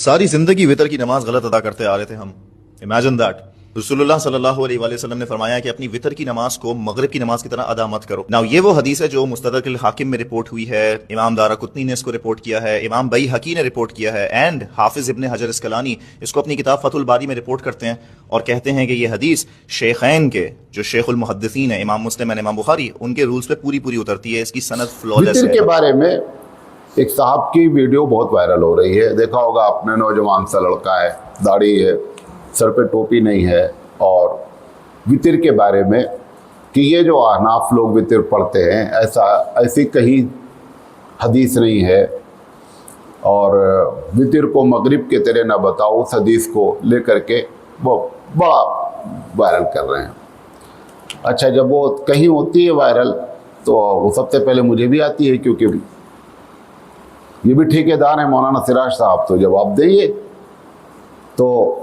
सारी जिंदगी वितर की नमाज गलत अदा करते आ रहे थे हम। Imagine that. रसूलुल्लाह सल्लल्लाहु अलैहि वसल्लम ने फरमाया कि अपनी वितर की नमाज को मगरिब की नमाज की तरह अदा मत करो। नाउ ये वो हदीस है जो मुस्तदरकुल हाकिम में रिपोर्ट हुई है, इमाम दाराकुतनी ने इसको रिपोर्ट किया है, इमाम बैहकी ने रिपोर्ट किया है, एंड हाफिज इब्न हजर अस्कलानी इसको अपनी किताब फतहुल बारी में रिपोर्ट करते हैं और कहते हैं कि ये हदीस शेखैन के जो शेखुल मुहद्दिसीन है, इमाम मुस्लिम एंड इमाम बुखारी, उनके रूल्स पे पूरी पूरी उतरती है। इसकी सनद फ्लॉलेस है। वितर के बारे में एक साहब की वीडियो बहुत वायरल हो रही है, देखा होगा आपने। नौजवान सा लड़का है, दाढ़ी है, सर पे टोपी नहीं है, और वितर के बारे में कि ये जो अहनाफ लोग वितर पढ़ते हैं, ऐसी कहीं हदीस नहीं है, और वितर को मगरिब के तरह ना बताओ, उस हदीस को लेकर के वो बड़ा वायरल कर रहे हैं। अच्छा, जब वो कहीं होती है वायरल तो वो सबसे पहले मुझे भी आती है, क्योंकि ये भी ठेकेदार है मौलाना सिराज साहब, तो जवाब देंगे। तो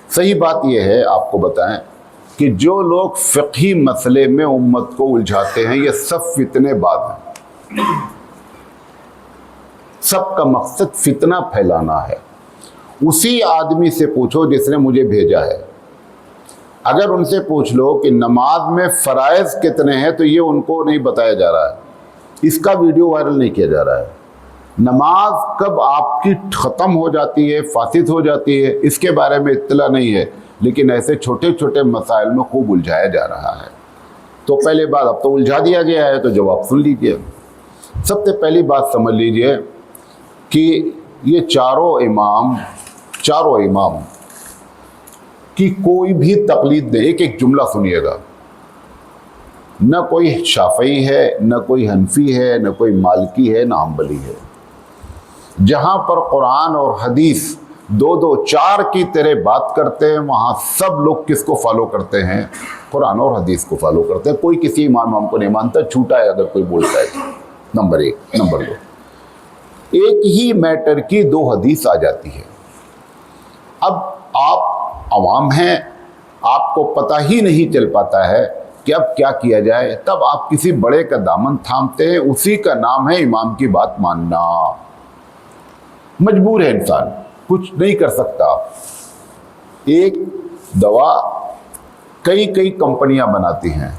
सही बात यह है, आपको बताएं कि जो लोग फ़िक़ही मसले में उम्मत को उलझाते हैं, ये सब फितनेबाज़ हैं। सबका मकसद फितना फैलाना है। उसी आदमी से पूछो जिसने मुझे भेजा है। अगर उनसे पूछ लो कि नमाज में फ़राइज़ कितने हैं, तो ये उनको नहीं बताया जा रहा है, इसका वीडियो वायरल नहीं किया जा रहा है। नमाज कब आपकी ख़त्म हो जाती है, फासिद हो जाती है, इसके बारे में इत्तला नहीं है, लेकिन ऐसे छोटे छोटे मसाइल में खूब उलझाया जा रहा है। तो पहले बात, अब तो उलझा दिया गया है, तो जवाब सुन लीजिए। सबसे पहली बात समझ लीजिए कि ये चारों इमाम की कोई भी तकलीद नहीं। एक एक जुमला सुनिएगा। न कोई शाफ़ई है, न कोई हनफी है, न कोई मालिकी है, न हम्बली है। जहाँ पर कुरान और हदीस दो दो चार की तरह बात करते हैं, वहाँ सब लोग किसको फॉलो करते हैं? कुरान और हदीस को फॉलो करते हैं। कोई किसी इमाम को नहीं मानता, छूटा है अगर कोई बोलता है। नंबर एक। नंबर दो, एक ही मैटर की दो हदीस आ जाती है। अब आप अवाम हैं, आपको पता ही नहीं चल पाता है कि अब क्या किया जाए, तब आप किसी बड़े का दामन थामते हैं। उसी का नाम है इमाम की बात मानना। मजबूर है इंसान, कुछ नहीं कर सकता। एक दवा कई कई कंपनियां बनाती हैं,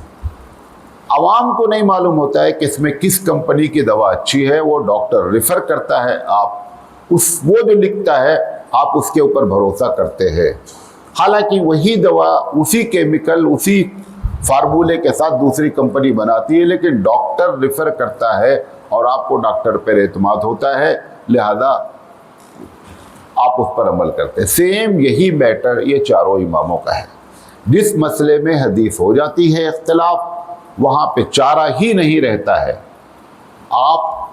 आवाम को नहीं मालूम होता है कि इसमें किस कंपनी की दवा अच्छी है। वो डॉक्टर रेफर करता है, आप वो जो लिखता है आप उसके ऊपर भरोसा करते हैं। हालांकि वही दवा उसी केमिकल, उसी फार्मूले के साथ दूसरी कंपनी बनाती है, लेकिन डॉक्टर रेफर करता है और आपको डॉक्टर पर एतमाद होता है, लिहाजा आप उस पर अमल करते हैं। सेम यही मैटर ये चारों इमामों का है। जिस मसले में हदीस हो जाती है इख्तिलाफ, वहाँ पे चारा ही नहीं रहता है। आप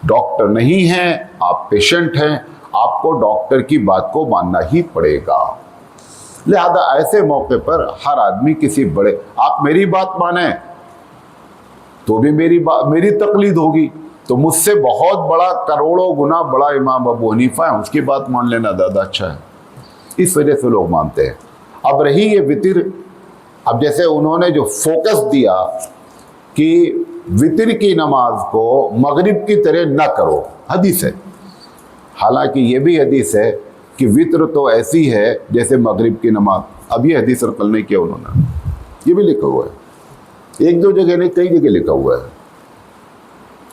डॉक्टर नहीं हैं, आप पेशेंट हैं, आपको डॉक्टर की बात को मानना ही पड़ेगा। लिहाजा ऐसे मौके पर हर आदमी किसी बड़े, आप मेरी बात माने तो भी मेरी तकलीद होगी, तो मुझसे बहुत बड़ा, करोड़ों गुना बड़ा इमाम अबू हनीफा है, उसकी बात मान लेना ज़्यादा अच्छा है। इस वजह से लोग मानते हैं। अब रही ये वितर, अब जैसे उन्होंने जो फोकस दिया कि वितर की नमाज को मगरिब की तरह न करो, हदीस है। हालांकि ये भी हदीस है कि वितर तो ऐसी है जैसे मगरिब की नमाज। अब ये हदीस नकल नहीं किया उन्होंने, ये भी लिखा हुआ है। एक दो जगह नहीं, कई जगह लिखा हुआ है।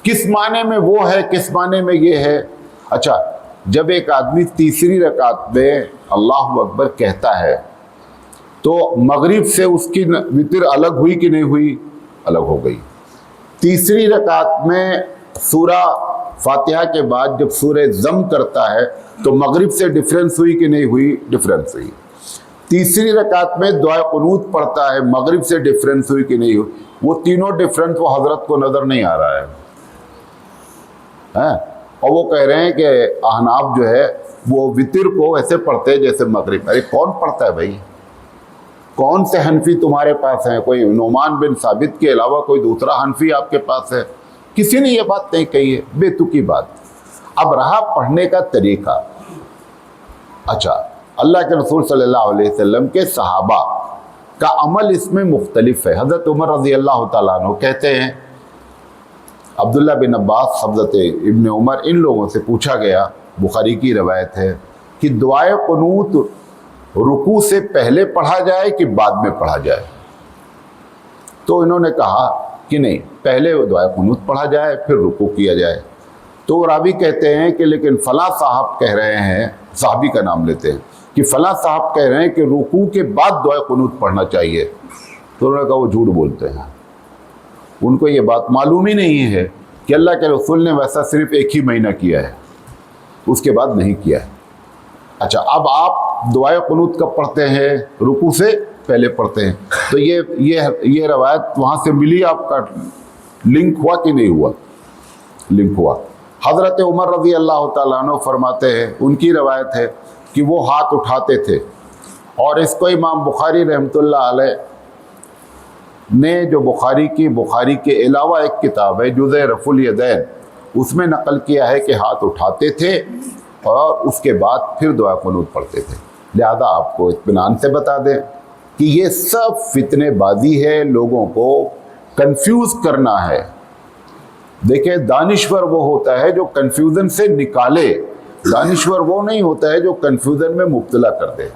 किस माने में वो है, किस माने में ये है। अच्छा, जब एक आदमी तीसरी रकात में अल्लाहु अकबर कहता है, तो मगरिब से उसकी वितर अलग हुई कि नहीं हुई? अलग हो गई। तीसरी रकात में सूरा फातिहा के बाद जब सूरह ज़म करता है, तो मगरिब से डिफरेंस हुई कि नहीं हुई? डिफरेंस हुई। तीसरी रकात में दुआ कुनूत पढ़ता है, मगरिब से डिफरेंस हुई कि नहीं हुई? वो तीनों डिफरेंस वो हजरत को नज़र नहीं आ रहा है। और वो कह रहे हैं कि अहनाफ जो है वो वितर को ऐसे पढ़ते हैं जैसे मगरिब। अरे कौन पढ़ता है भाई? कौन से हनफी तुम्हारे पास हैं? कोई नुमान बिन साबित के अलावा कोई दूसरा हनफी आपके पास है? किसी ने ये बात नहीं कही है, बेतुकी बात। अब रहा पढ़ने का तरीका। अच्छा, अल्लाह के रसूल सल्लल्लाहु अलैहि वसल्लम के सहाबा का अमल इसमें मुख्तलिफ है। हज़रत उमर रज़ी अल्लाह तआला अन्हु कहते हैं, अब्दुल्ला बिन अब्बास, हज़रत इब्न उमर, इन लोगों से पूछा गया बुखारी की रवायत है कि दुआए कुनूत रुकू से पहले पढ़ा जाए कि बाद में पढ़ा जाए। तो इन्होंने कहा कि नहीं, पहले दुआए कुनूत पढ़ा जाए फिर रुकू किया जाए। तो रावी कहते हैं कि लेकिन फला साहब कह रहे हैं, साहबी का नाम लेते हैं, कि फला साहब कह रहे हैं कि रुकू के बाद दुआ कुनूत पढ़ना चाहिए। तो उन्होंने कहा वो झूठ बोलते हैं, उनको ये बात मालूम ही नहीं है कि अल्लाह के रसूल ने वैसा सिर्फ एक ही महीना किया है, उसके बाद नहीं किया है। अच्छा, अब आप दुआ कुनूत कब पढ़ते हैं? रुकू से पहले पढ़ते हैं। तो ये रवायत वहाँ से मिली, आपका लिंक हुआ कि नहीं हुआ? लिंक हुआ। हज़रत उमर रज़ी अल्लाह तआला अन्हु फरमाते हैं, उनकी रवायत है कि वो हाथ उठाते थे, और इसको इमाम बुखारी रहमतुल्लाह अलैह ने जो बुखारी के अलावा एक किताब है जुज़े रफ़ुल यदैन, उसमें नकल किया है कि हाथ उठाते थे और उसके बाद फिर दुआ कुनूत पढ़ते थे। लिहाजा आपको इत्मीनान से बता दें कि ये सब फितनेबाजी है, लोगों को कंफ्यूज करना है। देखिए, दानिश्वर वो होता है जो कंफ्यूजन से निकाले, दानिश्वर वो नहीं होता है जो कंफ्यूजन में मुब्तला कर दे।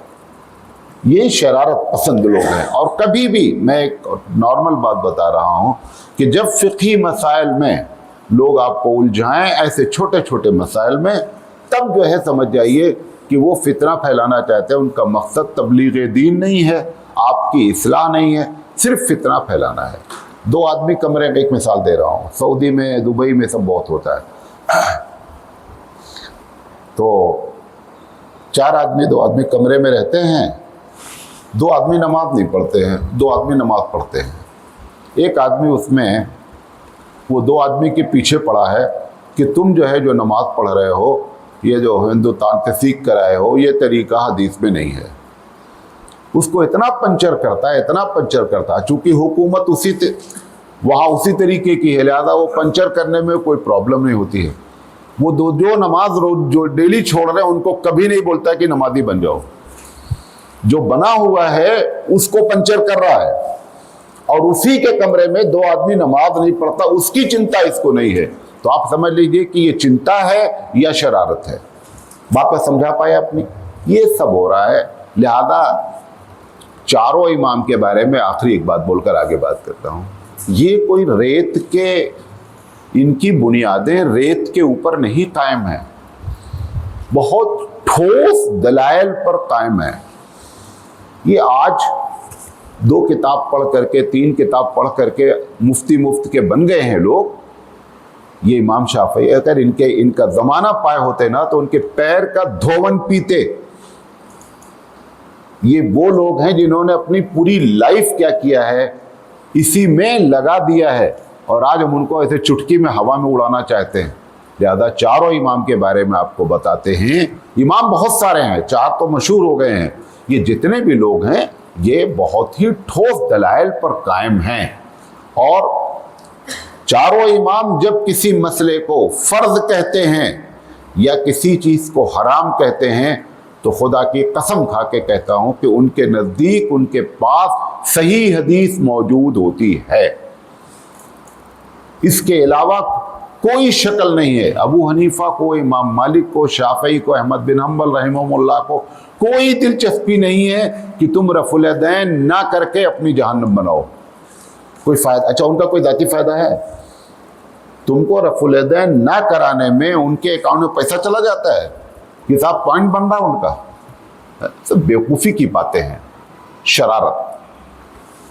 ये शरारत पसंद लोग हैं। और कभी भी, मैं एक नॉर्मल बात बता रहा हूँ, कि जब फ़िक़ही मसाइल में लोग आपको उलझाएं, ऐसे छोटे छोटे मसाइल में, तब जो है समझ जाइए कि वो फितना फैलाना चाहते हैं। उनका मकसद तबलीग दीन नहीं है, आपकी इस्लाह नहीं है, सिर्फ फितना फैलाना है। दो आदमी कमरे में, एक मिसाल दे रहा हूँ, सऊदी में, दुबई में सब बहुत होता है। तो 4 आदमी, 2 आदमी कमरे में रहते हैं, 2 आदमी नमाज नहीं पढ़ते हैं, 2 आदमी नमाज पढ़ते हैं। एक आदमी उसमें वो 2 आदमी के पीछे पड़ा है कि तुम जो है जो नमाज पढ़ रहे हो, ये जो हिंदुस्तान से सीख कर आए हो, ये तरीका हदीस में नहीं है। उसको इतना पंचर करता है, इतना पंचर करता है, चूँकि हुकूमत वहाँ उसी तरीके की है, लिहाजा वो पंचर करने में कोई प्रॉब्लम नहीं होती है। वो जो नमाज रोज जो डेली छोड़ रहे हैं, उनको कभी नहीं बोलता कि नमाजी बन जाओ। जो बना हुआ है उसको पंचर कर रहा है, और उसी के कमरे में 2 आदमी नमाज नहीं पढ़ता, उसकी चिंता इसको नहीं है। तो आप समझ लीजिए कि ये चिंता है या शरारत है। बात को समझा पाए अपनी? ये सब हो रहा है। लिहाजा चारों इमाम के बारे में आखिरी एक बात बोलकर आगे बात करता हूँ। ये कोई रेत के, इनकी बुनियादें रेत के ऊपर नहीं कायम है, बहुत ठोस दलाइल पर कायम है। ये आज 2 किताब पढ़ करके, 3 किताब पढ़ करके मुफ्त के बन गए हैं लोग। ये इमाम शाफी, अगर इनका ज़माना पाए होते ना, तो उनके पैर का धोवन पीते। ये वो लोग हैं जिन्होंने अपनी पूरी लाइफ क्या किया है, इसी में लगा दिया है, और आज हम उनको ऐसे चुटकी में हवा में उड़ाना चाहते हैं। लिहाजा चारों इमाम के बारे में आपको बताते हैं। इमाम बहुत सारे हैं, 4 तो मशहूर हो गए हैं। ये जितने भी लोग हैं, ये बहुत ही ठोस दलाइल पर कायम हैं। और चारों इमाम जब किसी मसले को फ़र्ज कहते हैं या किसी चीज़ को हराम कहते हैं, तो खुदा की कसम खा के कहता हूँ कि उनके नज़दीक, उनके पास सही हदीस मौजूद होती है। इसके अलावा कोई शक्ल नहीं है। अबू हनीफा को, इमाम मालिक को, शाफई को, अहमद बिन हम्बल रहमहुल्लाह को कोई दिलचस्पी नहीं है कि तुम रफ़ुल यदैन ना करके अपनी जहन्नम बनाओ। कोई फ़ायदा? अच्छा, उनका कोई ज़ाती फ़ायदा है? तुमको रफ़ुल यदैन ना कराने में उनके अकाउंट में पैसा चला जाता है, हिसाब पॉइंट बन रहा है उनका। सब बेवकूफ़ी की बातें हैं, शरारत।